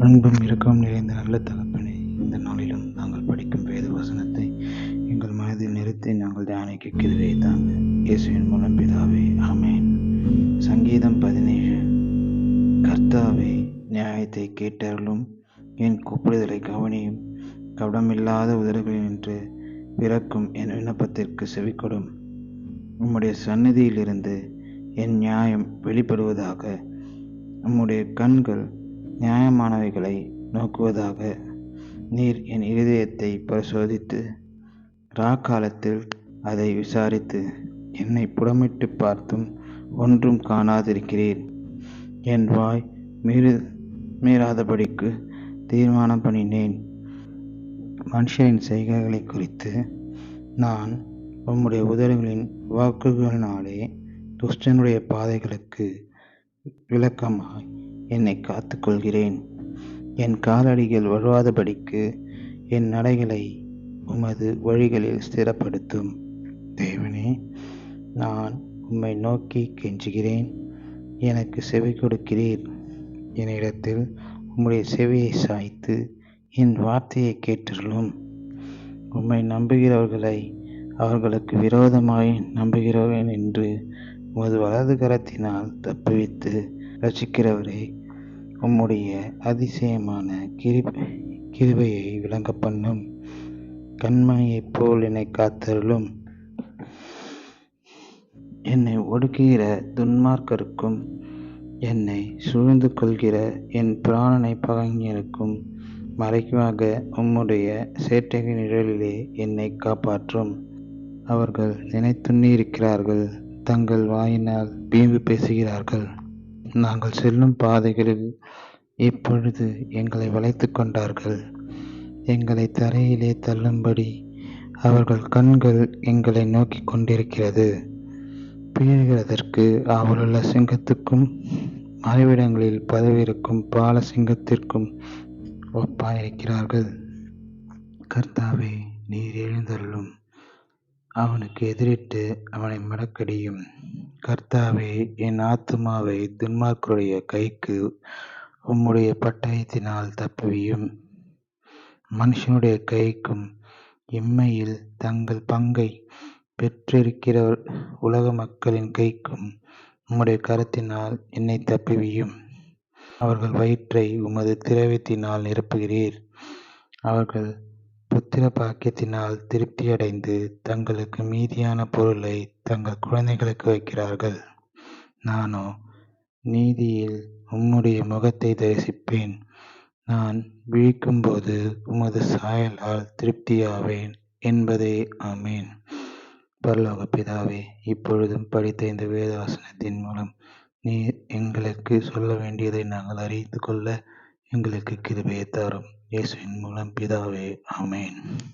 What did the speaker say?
அன்பும் இரக்கமும் நிறைந்த நல்ல தகப்பனே, இந்த நாளிலும் நாங்கள் படிக்கும் வேத வசனத்தை எங்கள் மனதில் நிறுத்தி நாங்கள் தியானிக்க கிருபை தாங்க. இயேசுவின் மூலம் பிதாவே, ஆமென். சங்கீதம் 17. கர்த்தாவே, நியாயத்தை கேட்டருளும், என் கூப்பிடுதலை கவனியும். கவனமில்லாத உதடுகளினின்று பிறக்கும் என் விண்ணப்பத்திற்கு செவிக்கொடும். உம்முடைய சந்நிதியிலிருந்து என் நியாயம் வெளிப்படுவதாக. உம்முடைய கண்கள் நியாயமானவைகளை நோக்குவதாக. நீர் என் இருதயத்தை பரிசோதித்து ராக்காலத்தில் அதை விசாரித்து என்னை புடமிட்டு பார்த்தும் ஒன்றும் காணாதிருக்கிறீர். என் வாய் மீறாதபடிக்கு தீர்மானம் பண்ணினேன். மனுஷரின் செய்கைகளை குறித்து நான் உம்முடைய உதடுகளின் வாக்குகளினாலே துஷ்டனுடைய பாதைகளுக்கு விளக்கமாய் என்னை காத்துக்கொள்கிறேன். என் காலடிகள் வழுவாதபடிக்கு என் நடைகளை உமது வழிகளில் ஸ்திரப்படுத்தும். தேவனே, நான் உம்மை நோக்கி கெஞ்சுகிறேன். எனக்கு செவி கொடுக்கிறீர். என்னிடத்தில் உம்முடைய செவியை சாய்த்து என் வார்த்தையை கேட்டருளும். உம்மை நம்புகிறவர்களை அவர்களுக்கு விரோதமாய் நம்புகிறவன் என்று உமது வலது கரத்தினால் தப்புவித்து ரட்சிக்கிறவரே, உம்முடைய அதிசயமான கிருபையை விளங்க பண்ணும். கண்மணியைப் போல் என்னை காத்தருளும். என்னை ஒடுக்குகிற துன்மார்க்கருக்கும் என்னை சூழ்ந்து கொள்கிற என் பிராணனை பகைஞருக்கும் மறைவாக உம்முடைய சேட்டையின் நிழலிலே என்னை காப்பாற்றும். அவர்கள் நினைத்துண்ணியிருக்கிறார்கள், தங்கள் வாயினால் வீம்பு பேசுகிறார்கள். நாங்கள் செல்லும் பாதைகளில் இப்பொழுது எங்களை வளைத்து கொண்டார்கள். எங்களை தரையிலே தள்ளும்படி அவர்கள் கண்கள் எங்களை நோக்கி கொண்டிருக்கிறது. பீழுகிறதற்கு ஆவலுள்ள சிங்கத்துக்கும் மறைவிடங்களில் பதவியிருக்கும் பால சிங்கத்திற்கும் ஒப்பாயிருக்கிறார்கள். கர்த்தாவே, நீர் எழுந்தருளும். அவனுக்கு எதிரிட்டு அவனை மடக்கடியும். கர்த்தாவே, என் ஆத்துமாவை துன்மார்க்கருடைய கைக்கு உம்முடைய பட்டயத்தினால் தப்புவியும். மனுஷனுடைய கைக்கும் இம்மையில் தங்கள் பங்கை பெற்றிருக்கிற உலக மக்களின் கைக்கும் உம்முடைய கரத்தினால் என்னை தப்புவியும். அவர்கள் வயிற்றை உமது திரவியத்தினால் நிரப்புகிறீர். அவர்கள் புத்திர பாக்கியத்தினால் திருப்தியடைந்து தங்களுக்கு மீதியான பொருளை தங்கள் குழந்தைகளுக்கு வைக்கிறார்கள். நானோ நீதியில் உம்முடைய முகத்தை தரிசிப்பேன். நான் விழிக்கும்போது உமது சாயலால் திருப்தியாவேன் என்பதே. ஆமேன். பரலோக பிதாவே, இப்பொழுதும் படித்த இந்த வேத வசனத்தின் மூலம் நீர் எங்களுக்கு சொல்ல வேண்டியதை நாங்கள் அறிந்து கொள்ள எங்களுக்கு கிருபையை தாரும். இயேசுவின் மூலம் பிதாவே, ஆமேன்.